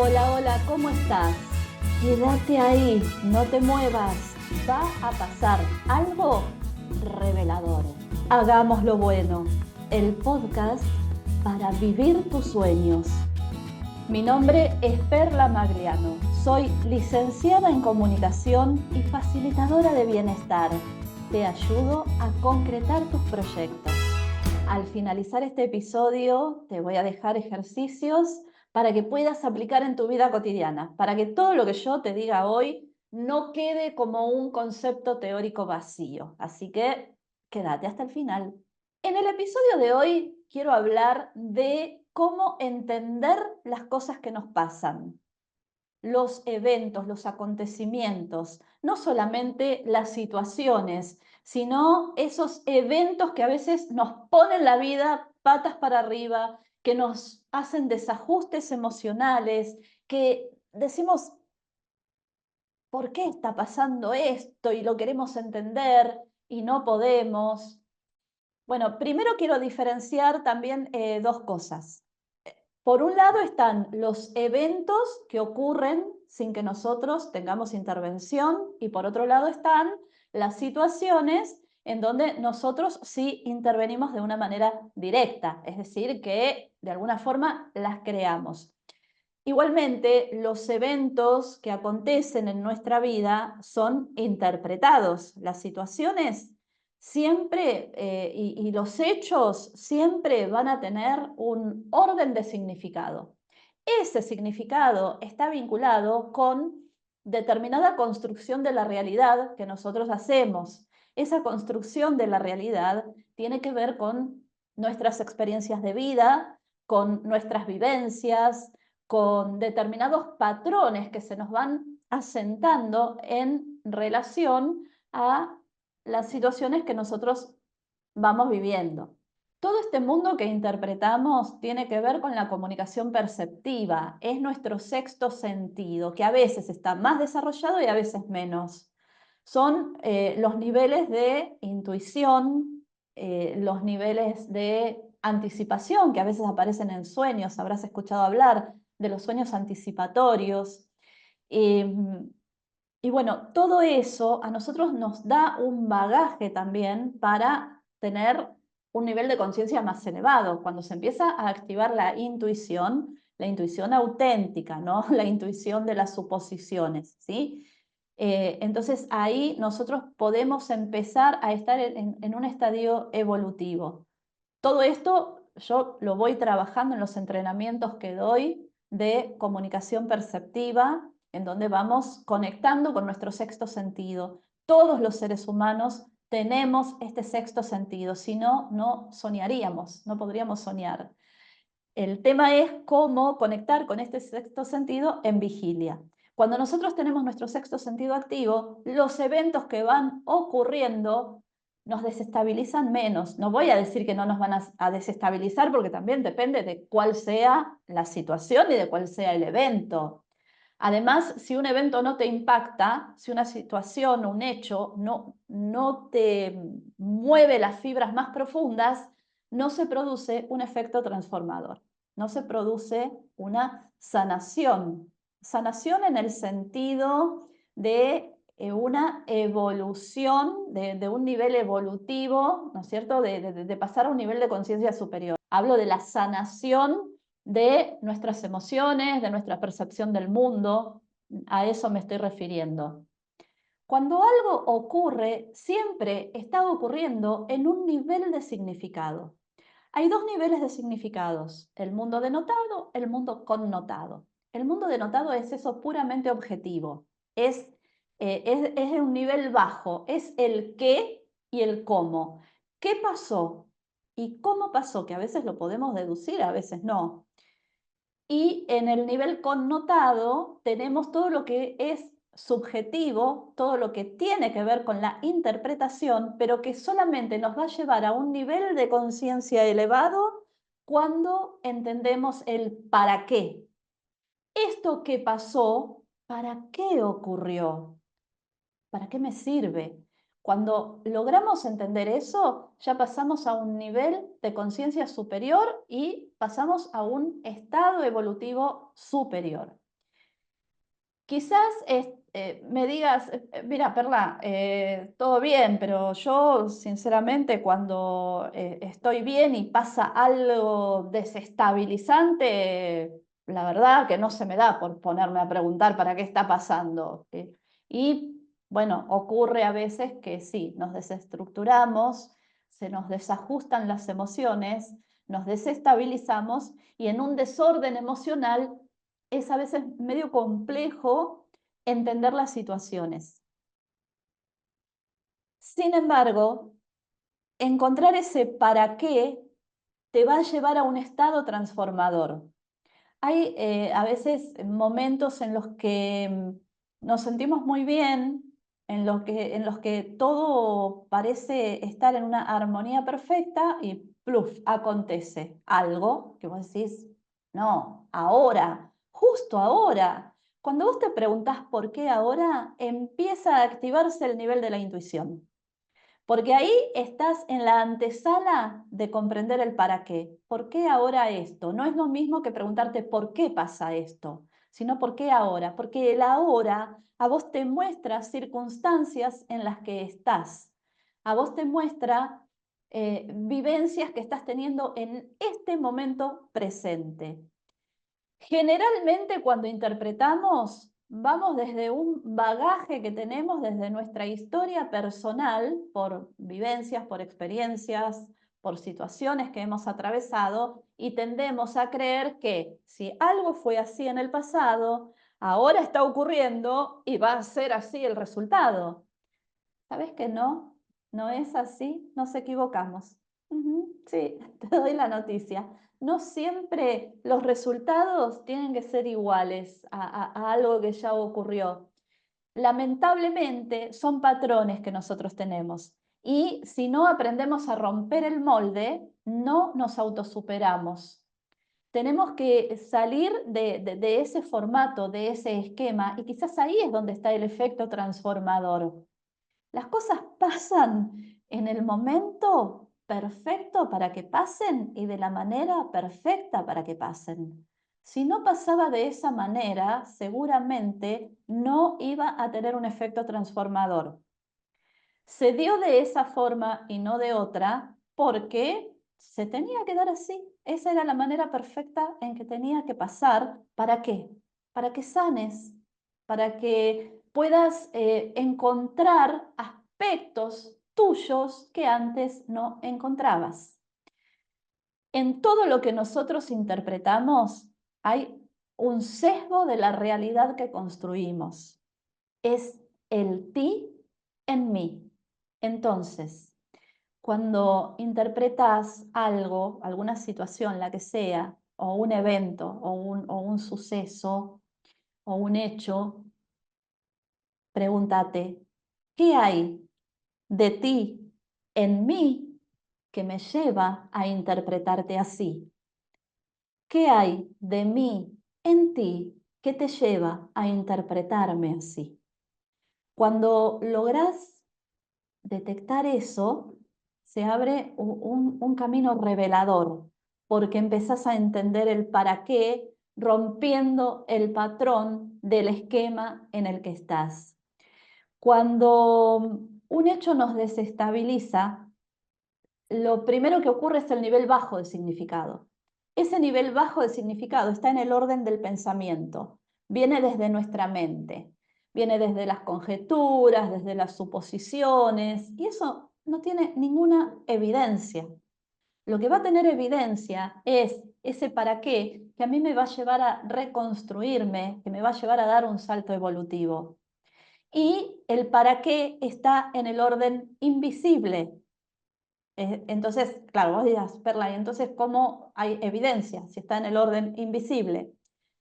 Hola, hola, ¿cómo estás? Quédate ahí, no te muevas. Va a pasar algo revelador. Hagamos lo bueno. El podcast para vivir tus sueños. Mi nombre es Perla Magliano. Soy licenciada en comunicación y facilitadora de bienestar. Te ayudo a concretar tus proyectos. Al finalizar este episodio, te voy a dejar ejercicios para que puedas aplicar en tu vida cotidiana, para que todo lo que yo te diga hoy no quede como un concepto teórico vacío. Así que quédate hasta el final. En el episodio de hoy quiero hablar de cómo entender las cosas que nos pasan, los eventos, los acontecimientos, no solamente las situaciones, sino esos eventos que a veces nos ponen la vida patas para arriba, que nos hacen desajustes emocionales, que decimos, ¿por qué está pasando esto? Y lo queremos entender y no podemos. Bueno, primero quiero diferenciar también dos cosas. Por un lado están los eventos que ocurren sin que nosotros tengamos intervención y por otro lado están las situaciones en donde nosotros sí intervenimos de una manera directa, es decir, que de alguna forma las creamos. Igualmente, los eventos que acontecen en nuestra vida son interpretados. Las situaciones siempre y los hechos siempre van a tener un orden de significado. Ese significado está vinculado con determinada construcción de la realidad que nosotros hacemos. Esa construcción de la realidad tiene que ver con nuestras experiencias de vida, con nuestras vivencias, con determinados patrones que se nos van asentando en relación a las situaciones que nosotros vamos viviendo. Todo este mundo que interpretamos tiene que ver con la comunicación perceptiva, es nuestro sexto sentido, que a veces está más desarrollado y a veces menos. Son los niveles de intuición, los niveles de anticipación que a veces aparecen en sueños, habrás escuchado hablar de los sueños anticipatorios. Y bueno, todo eso a nosotros nos da un bagaje también para tener un nivel de conciencia más elevado. Cuando se empieza a activar la intuición auténtica, ¿no? La intuición de las suposiciones, ¿sí? Entonces ahí nosotros podemos empezar a estar en un estadio evolutivo. Todo esto yo lo voy trabajando en los entrenamientos que doy de comunicación perceptiva, en donde vamos conectando con nuestro sexto sentido. Todos los seres humanos tenemos este sexto sentido, si no, no soñaríamos, no podríamos soñar. El tema es cómo conectar con este sexto sentido en vigilia. Cuando nosotros tenemos nuestro sexto sentido activo, los eventos que van ocurriendo nos desestabilizan menos. No voy a decir que no nos van a desestabilizar porque también depende de cuál sea la situación y de cuál sea el evento. Además, si un evento no te impacta, si una situación o un hecho no te mueve las fibras más profundas, no se produce un efecto transformador, no se produce una sanación. Sanación en el sentido de una evolución, de un nivel evolutivo, ¿no es cierto?, de pasar a un nivel de conciencia superior. Hablo de la sanación de nuestras emociones, de nuestra percepción del mundo, a eso me estoy refiriendo. Cuando algo ocurre, siempre está ocurriendo en un nivel de significado. Hay dos niveles de significados, el mundo denotado, el mundo connotado. El mundo denotado es eso puramente objetivo, es un nivel bajo, es el qué y el cómo. ¿Qué pasó? ¿Y cómo pasó? Que a veces lo podemos deducir, a veces no. Y en el nivel connotado tenemos todo lo que es subjetivo, todo lo que tiene que ver con la interpretación, pero que solamente nos va a llevar a un nivel de conciencia elevado cuando entendemos el para qué. Esto que pasó, ¿para qué ocurrió? ¿Para qué me sirve? Cuando logramos entender eso, ya pasamos a un nivel de conciencia superior y pasamos a un estado evolutivo superior. Quizás me digas, mira, Perla, todo bien, pero yo sinceramente cuando estoy bien y pasa algo desestabilizante, la verdad que no se me da por ponerme a preguntar para qué está pasando. Y bueno, ocurre a veces que sí, nos desestructuramos, se nos desajustan las emociones, nos desestabilizamos y en un desorden emocional es a veces medio complejo entender las situaciones. Sin embargo, encontrar ese para qué te va a llevar a un estado transformador. Hay a veces momentos en los que nos sentimos muy bien, en los que todo parece estar en una armonía perfecta y pluf, acontece algo que vos decís, no, ahora, justo ahora. Cuando vos te preguntás por qué ahora, empieza a activarse el nivel de la intuición. Porque ahí estás en la antesala de comprender el para qué. ¿Por qué ahora esto? No es lo mismo que preguntarte por qué pasa esto, sino por qué ahora. Porque el ahora a vos te muestra circunstancias en las que estás. A vos te muestra vivencias que estás teniendo en este momento presente. Generalmente cuando interpretamos, vamos desde un bagaje que tenemos, desde nuestra historia personal, por vivencias, por experiencias, por situaciones que hemos atravesado, y tendemos a creer que si algo fue así en el pasado, ahora está ocurriendo y va a ser así el resultado. ¿Sabes que no? No es así, nos equivocamos. Sí, te doy la noticia. No siempre los resultados tienen que ser iguales a algo que ya ocurrió. Lamentablemente son patrones que nosotros tenemos y si no aprendemos a romper el molde, no nos autosuperamos. Tenemos que salir de ese formato, de ese esquema y quizás ahí es donde está el efecto transformador. Las cosas pasan en el momento perfecto para que pasen y de la manera perfecta para que pasen. Si no pasaba de esa manera, seguramente no iba a tener un efecto transformador. Se dio de esa forma y no de otra porque se tenía que dar así. Esa era la manera perfecta en que tenía que pasar. ¿Para qué? Para que sanes, para que puedas encontrar aspectos tuyos que antes no encontrabas. En todo lo que nosotros interpretamos hay un sesgo de la realidad que construimos. Es el ti en mí. Entonces, cuando interpretas algo, alguna situación, la que sea, o un evento, o un suceso, o un hecho, pregúntate, ¿qué hay de ti en mí que me lleva a interpretarte así? ¿Qué hay de mí en ti que te lleva a interpretarme así? Cuando logras detectar eso, se abre un camino revelador, porque empezás a entender el para qué, rompiendo el patrón del esquema en el que estás. Cuando un hecho nos desestabiliza, lo primero que ocurre es el nivel bajo de significado. Ese nivel bajo de significado está en el orden del pensamiento, viene desde nuestra mente, viene desde las conjeturas, desde las suposiciones, y eso no tiene ninguna evidencia. Lo que va a tener evidencia es ese para qué que a mí me va a llevar a reconstruirme, que me va a llevar a dar un salto evolutivo. Y el para qué está en el orden invisible. Entonces, claro, vos dirás, Perla, ¿y entonces cómo hay evidencia si está en el orden invisible?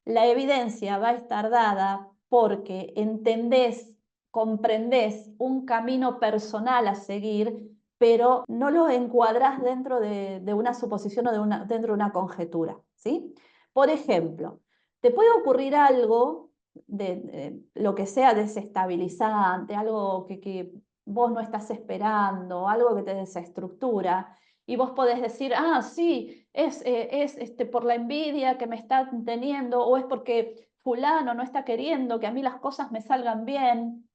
La evidencia va a estar dada porque entendés, comprendés un camino personal a seguir, pero no lo encuadrás dentro de una suposición o dentro de una conjetura, ¿sí? Por ejemplo, te puede ocurrir algo de lo que sea desestabilizante, algo que vos no estás esperando, algo que te desestructura, y vos podés decir, ah, sí, es por la envidia que me están teniendo, o es porque fulano no está queriendo que a mí las cosas me salgan bien.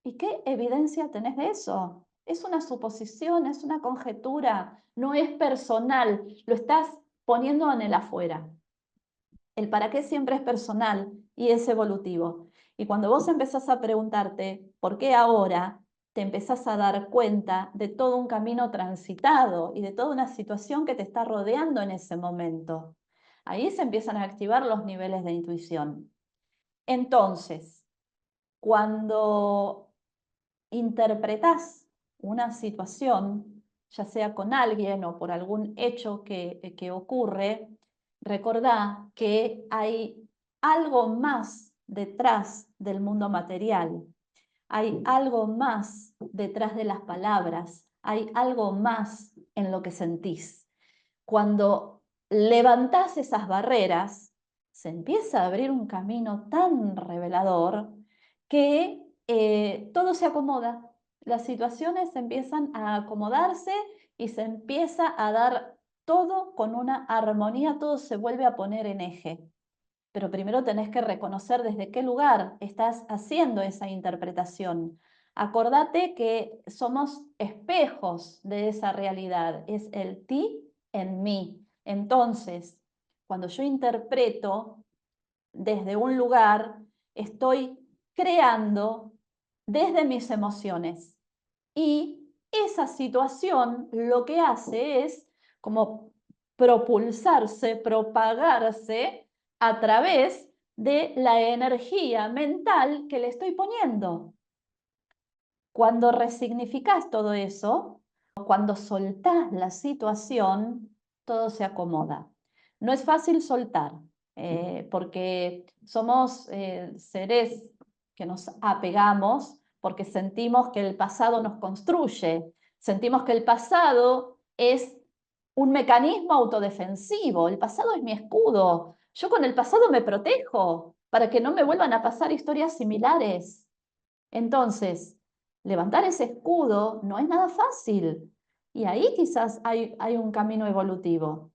¿Y qué evidencia tenés de eso? Es una suposición, es una conjetura, no es personal, lo estás poniendo en el afuera. El para qué siempre es personal y es evolutivo. Y cuando vos empezás a preguntarte por qué ahora, te empezás a dar cuenta de todo un camino transitado y de toda una situación que te está rodeando en ese momento. Ahí se empiezan a activar los niveles de intuición. Entonces, cuando interpretás una situación, ya sea con alguien o por algún hecho que ocurre, recordá que hay algo más detrás del mundo material, hay algo más detrás de las palabras, hay algo más en lo que sentís. Cuando levantás esas barreras, se empieza a abrir un camino tan revelador que todo se acomoda, las situaciones empiezan a acomodarse y se empieza a dar todo con una armonía, todo se vuelve a poner en eje. Pero primero tenés que reconocer desde qué lugar estás haciendo esa interpretación. Acordate que somos espejos de esa realidad, es el ti en mí. Entonces, cuando yo interpreto desde un lugar, estoy creando desde mis emociones. Y esa situación lo que hace es como propulsarse, propagarse a través de la energía mental que le estoy poniendo. Cuando resignificás todo eso, cuando soltás la situación, todo se acomoda. No es fácil soltar, porque somos seres que nos apegamos porque sentimos que el pasado nos construye, sentimos que el pasado es un mecanismo autodefensivo, el pasado es mi escudo, yo con el pasado me protejo para que no me vuelvan a pasar historias similares. Entonces, levantar ese escudo no es nada fácil. Y ahí quizás hay un camino evolutivo.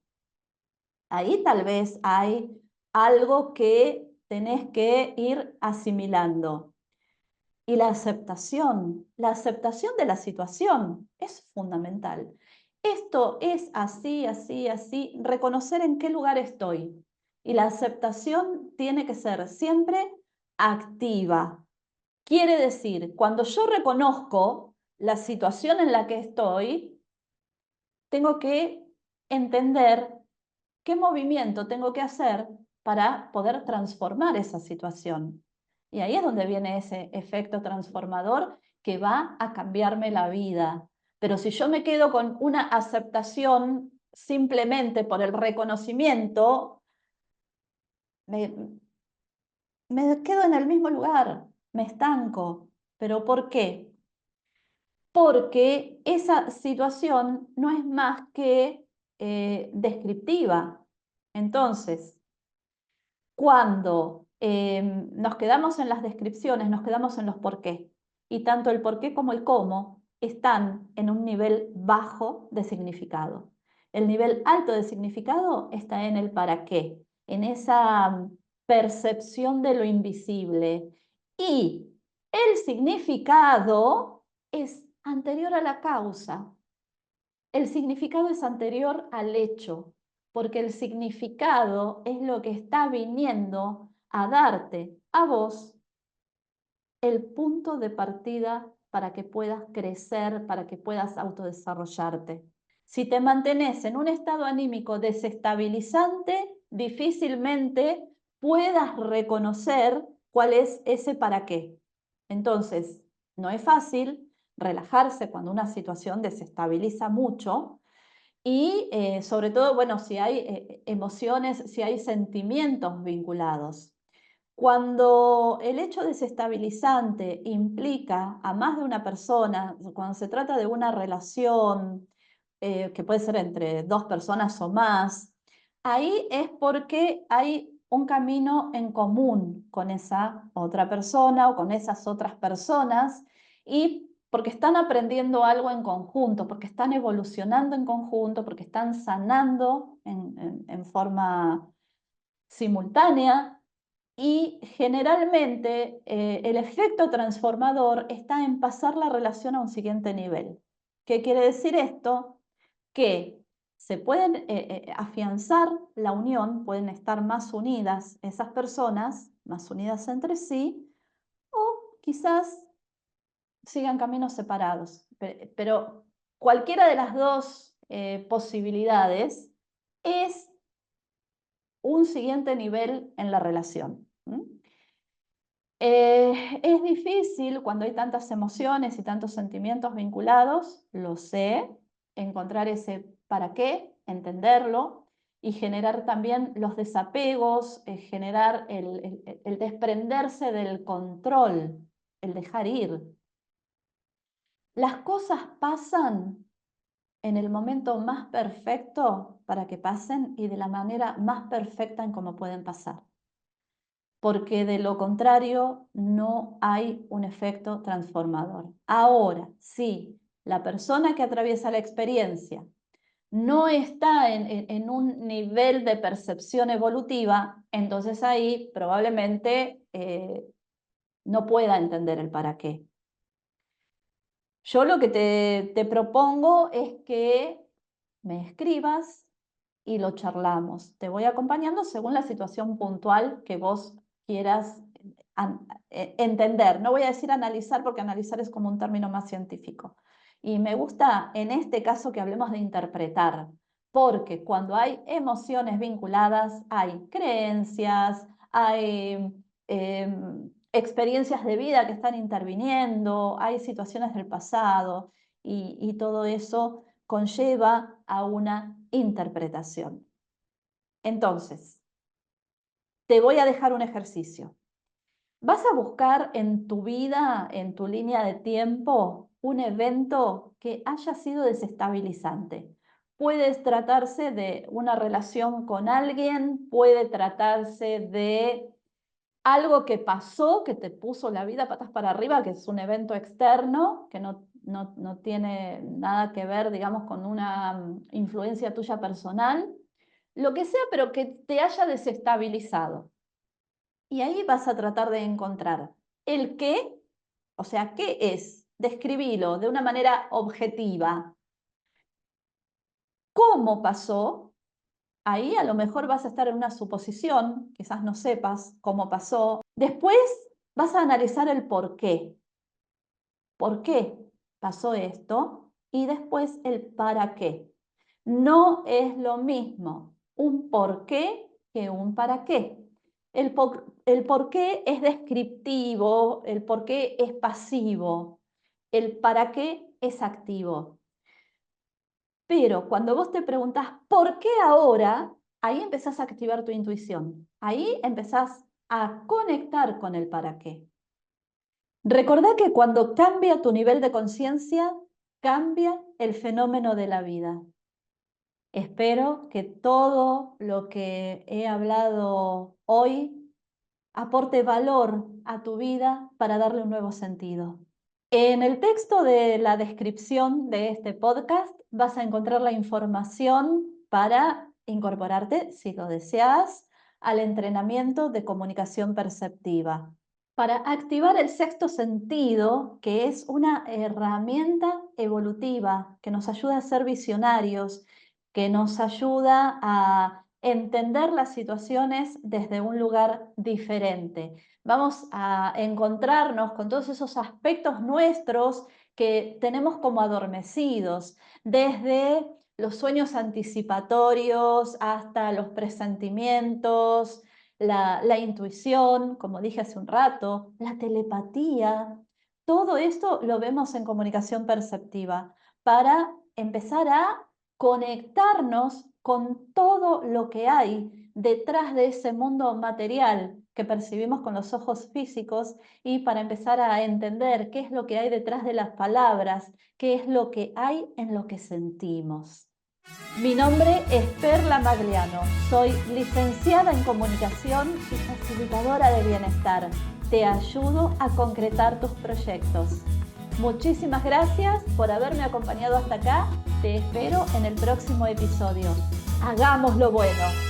Ahí tal vez hay algo que tenés que ir asimilando. Y la aceptación de la situación es fundamental. Esto es así, así, así, reconocer en qué lugar estoy. Y la aceptación tiene que ser siempre activa. Quiere decir, cuando yo reconozco la situación en la que estoy, tengo que entender qué movimiento tengo que hacer para poder transformar esa situación. Y ahí es donde viene ese efecto transformador que va a cambiarme la vida. Pero si yo me quedo con una aceptación simplemente por el reconocimiento, me, me quedo en el mismo lugar, me estanco. ¿Pero por qué? Porque esa situación no es más que descriptiva. Entonces, cuando nos quedamos en las descripciones, nos quedamos en los por qué, y tanto el por qué como el cómo están en un nivel bajo de significado. El nivel alto de significado está en el para qué, en esa percepción de lo invisible. Y el significado es anterior a la causa. El significado es anterior al hecho, porque el significado es lo que está viniendo a darte a vos el punto de partida para que puedas crecer, para que puedas autodesarrollarte. Si te mantenés en un estado anímico desestabilizante, difícilmente puedas reconocer cuál es ese para qué. Entonces, no es fácil relajarse cuando una situación desestabiliza mucho y sobre todo, bueno, si hay emociones, si hay sentimientos vinculados. Cuando el hecho desestabilizante implica a más de una persona, cuando se trata de una relación que puede ser entre dos personas o más, ahí es porque hay un camino en común con esa otra persona o con esas otras personas y porque están aprendiendo algo en conjunto, porque están evolucionando en conjunto, porque están sanando en forma simultánea. Y generalmente el efecto transformador está en pasar la relación a un siguiente nivel. ¿Qué quiere decir esto? Que se pueden afianzar la unión, pueden estar más unidas esas personas, más unidas entre sí, o quizás sigan caminos separados. Pero cualquiera de las dos posibilidades es un siguiente nivel en la relación. Es difícil cuando hay tantas emociones y tantos sentimientos vinculados, lo sé, encontrar ese para qué, entenderlo y generar también los desapegos, generar el desprenderse del control, el dejar ir. Las cosas pasan en el momento más perfecto para que pasen y de la manera más perfecta en cómo pueden pasar. Porque de lo contrario no hay un efecto transformador. Ahora, si la persona que atraviesa la experiencia no está en un nivel de percepción evolutiva, entonces ahí probablemente no pueda entender el para qué. Yo lo que te propongo es que me escribas y lo charlamos. Te voy acompañando según la situación puntual que vos quieras entender. No voy a decir analizar porque analizar es como un término más científico. Y me gusta en este caso que hablemos de interpretar, porque cuando hay emociones vinculadas, hay creencias, hay experiencias de vida que están interviniendo, hay situaciones del pasado y todo eso conlleva a una interpretación. Entonces, te voy a dejar un ejercicio. Vas a buscar en tu vida, en tu línea de tiempo, un evento que haya sido desestabilizante. Puede tratarse de una relación con alguien, puede tratarse de algo que pasó, que te puso la vida patas para arriba, que es un evento externo, que no tiene nada que ver, digamos, con una influencia tuya personal, lo que sea, pero que te haya desestabilizado. Y ahí vas a tratar de encontrar el qué, o sea, qué es, describilo de una manera objetiva. ¿Cómo pasó? Ahí a lo mejor vas a estar en una suposición, quizás no sepas cómo pasó. Después vas a analizar el por qué. ¿Por qué pasó esto? Y después el para qué. No es lo mismo un por qué que un para qué. El por qué es descriptivo, el por qué es pasivo, el para qué es activo. Pero cuando vos te preguntás ¿por qué ahora? Ahí empezás a activar tu intuición. Ahí empezás a conectar con el para qué. Recordá que cuando cambia tu nivel de conciencia, cambia el fenómeno de la vida. Espero que todo lo que he hablado hoy aporte valor a tu vida para darle un nuevo sentido. En el texto de la descripción de este podcast vas a encontrar la información para incorporarte, si lo deseas, al entrenamiento de comunicación perceptiva. Para activar el sexto sentido, que es una herramienta evolutiva que nos ayuda a ser visionarios, que nos ayuda a entender las situaciones desde un lugar diferente. Vamos a encontrarnos con todos esos aspectos nuestros que tenemos como adormecidos, desde los sueños anticipatorios hasta los presentimientos, la intuición, como dije hace un rato, la telepatía. Todo esto lo vemos en comunicación perceptiva para empezar a conectarnos con todo lo que hay detrás de ese mundo material que percibimos con los ojos físicos y para empezar a entender qué es lo que hay detrás de las palabras, qué es lo que hay en lo que sentimos. Mi nombre es Perla Magliano, soy licenciada en comunicación y facilitadora de bienestar. Te ayudo a concretar tus proyectos. Muchísimas gracias por haberme acompañado hasta acá. Te espero en el próximo episodio. Hagámoslo bueno.